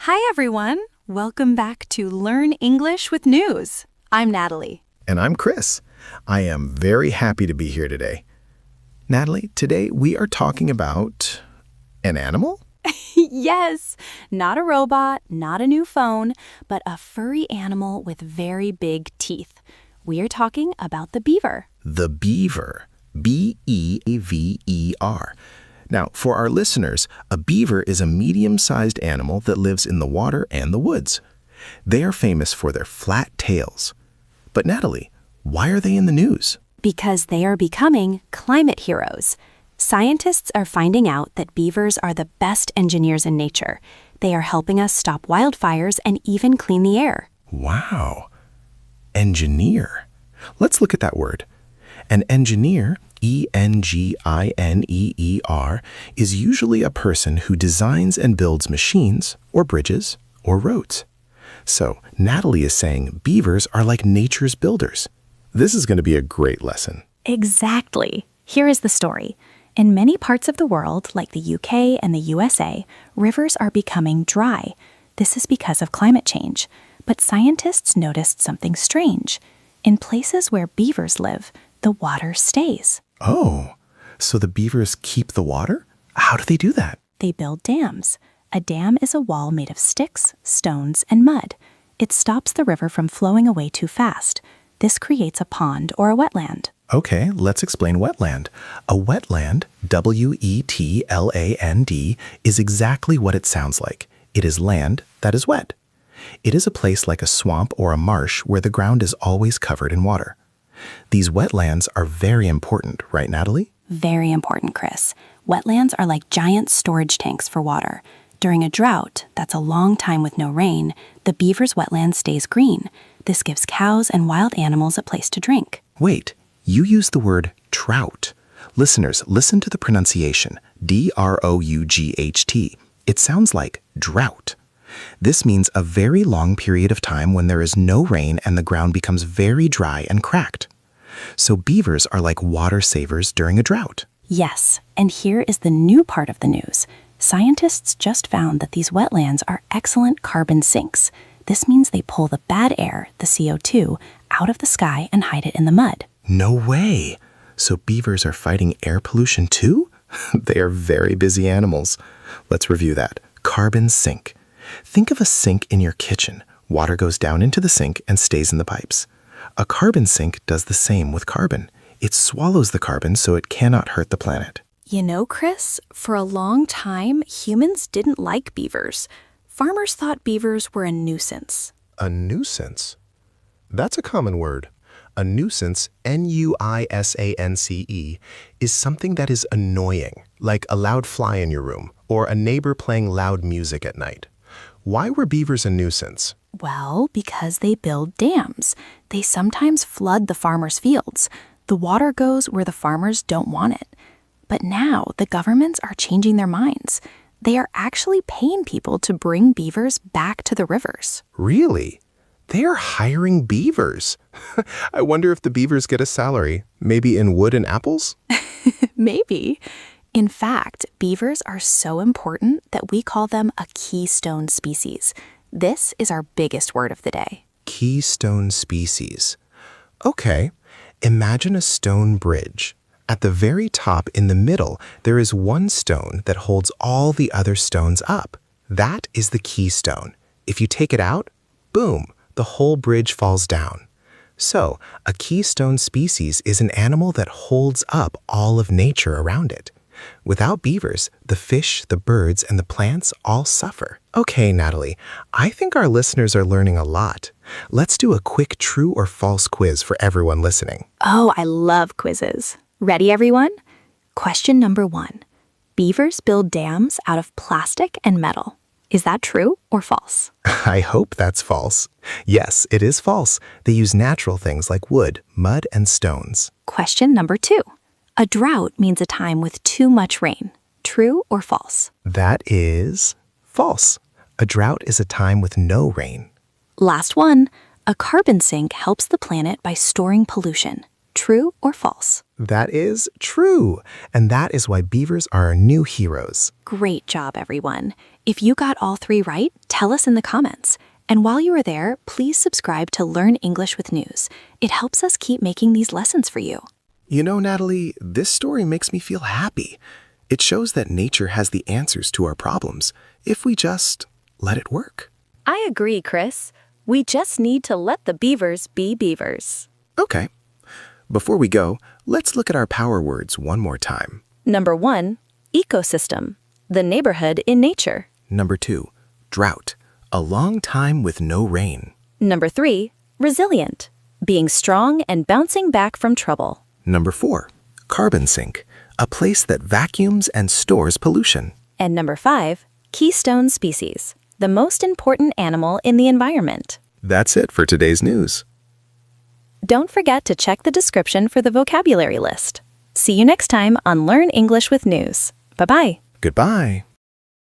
Hi, everyone. Welcome back to Learn English with News. I'm Natalie. And I'm Chris. I am very happy to be here today. Natalie, today we are talking about an animal? Yes, not a robot, not a new phone, but a furry animal with very big teeth. We are talking about the beaver. The beaver. B-E-A-V-E-R. Now, for our listeners, a beaver is a medium-sized animal that lives in the water and the woods. They are famous for their flat tails. But Natalie, why are they in the news? Because they are becoming climate heroes. Scientists are finding out that beavers are the best engineers in nature. They are helping us stop wildfires and even clean the air. Wow. Engineer. Let's look at that word. An engineer, E-N-G-I-N-E-E-R, is usually a person who designs and builds machines or bridges or roads. So Natalie is saying beavers are like nature's builders. This is going to be a great lesson. Exactly. Here is the story. In many parts of the world, like the UK and the USA, rivers are becoming dry. This is because of climate change. But scientists noticed something strange. In places where beavers live, the water stays. Oh, so the beavers keep the water? How do they do that? They build dams. A dam is a wall made of sticks, stones, and mud. It stops the river from flowing away too fast. This creates a pond or a wetland. Okay, let's explain wetland. A wetland, W-E-T-L-A-N-D, is exactly what it sounds like. It is land that is wet. It is a place like a swamp or a marsh where the ground is always covered in water. These wetlands are very important, right, Natalie? Very important, Chris. Wetlands are like giant storage tanks for water. During a drought, that's a long time with no rain, the beaver's wetland stays green. This gives cows and wild animals a place to drink. Wait, you used the word drought. Listeners, listen to the pronunciation, D-R-O-U-G-H-T. It sounds like drought. This means a very long period of time when there is no rain and the ground becomes very dry and cracked. So beavers are like water savers during a drought. Yes, and here is the new part of the news. Scientists just found that these wetlands are excellent carbon sinks. This means they pull the bad air, the CO2, out of the sky and hide it in the mud. No way! So beavers are fighting air pollution too? They are very busy animals. Let's review that. Carbon sink. Think of a sink in your kitchen. Water goes down into the sink and stays in the pipes. A carbon sink does the same with carbon. It swallows the carbon so it cannot hurt the planet. You know, Chris, for a long time, humans didn't like beavers. Farmers thought beavers were a nuisance. A nuisance? That's a common word. A nuisance, N-U-I-S-A-N-C-E, is something that is annoying, like a loud fly in your room or a neighbor playing loud music at night. Why were beavers a nuisance? Well, because they build dams. They sometimes flood the farmers' fields. The water goes where the farmers don't want it. But now the governments are changing their minds. They are actually paying people to bring beavers back to the rivers. Really? They are hiring beavers. I wonder if the beavers get a salary, maybe in wood and apples? Maybe. In fact, beavers are so important that we call them a keystone species. This is our biggest word of the day. Keystone species. Okay, imagine a stone bridge. At the very top in the middle, there is one stone that holds all the other stones up. That is the keystone. If you take it out, boom, the whole bridge falls down. So, a keystone species is an animal that holds up all of nature around it. Without beavers, the fish, the birds, and the plants all suffer. Okay, Natalie, I think our listeners are learning a lot. Let's do a quick true or false quiz for everyone listening. Oh, I love quizzes. Ready, everyone? Question number 1. Beavers build dams out of plastic and metal. Is that true or false? I hope that's false. Yes, it is false. They use natural things like wood, mud, and stones. Question number 2. A drought means a time with too much rain. True or false? That is false. A drought is a time with no rain. Last one. A carbon sink helps the planet by storing pollution. True or false? That is true. And that is why beavers are our new heroes. Great job, everyone. If you got all 3 right, tell us in the comments. And while you are there, please subscribe to Learn English with News. It helps us keep making these lessons for you. You know, Natalie, this story makes me feel happy. It shows that nature has the answers to our problems if we just let it work. I agree, Chris. We just need to let the beavers be beavers. Okay. Before we go, let's look at our power words one more time. Number 1, ecosystem, the neighborhood in nature. Number 2, drought, a long time with no rain. Number 3, resilient, being strong and bouncing back from trouble. Number 4, carbon sink, a place that vacuums and stores pollution. And number 5, keystone species, the most important animal in the environment. That's it for today's news. Don't forget to check the description for the vocabulary list. See you next time on Learn English with News. Bye-bye. Goodbye.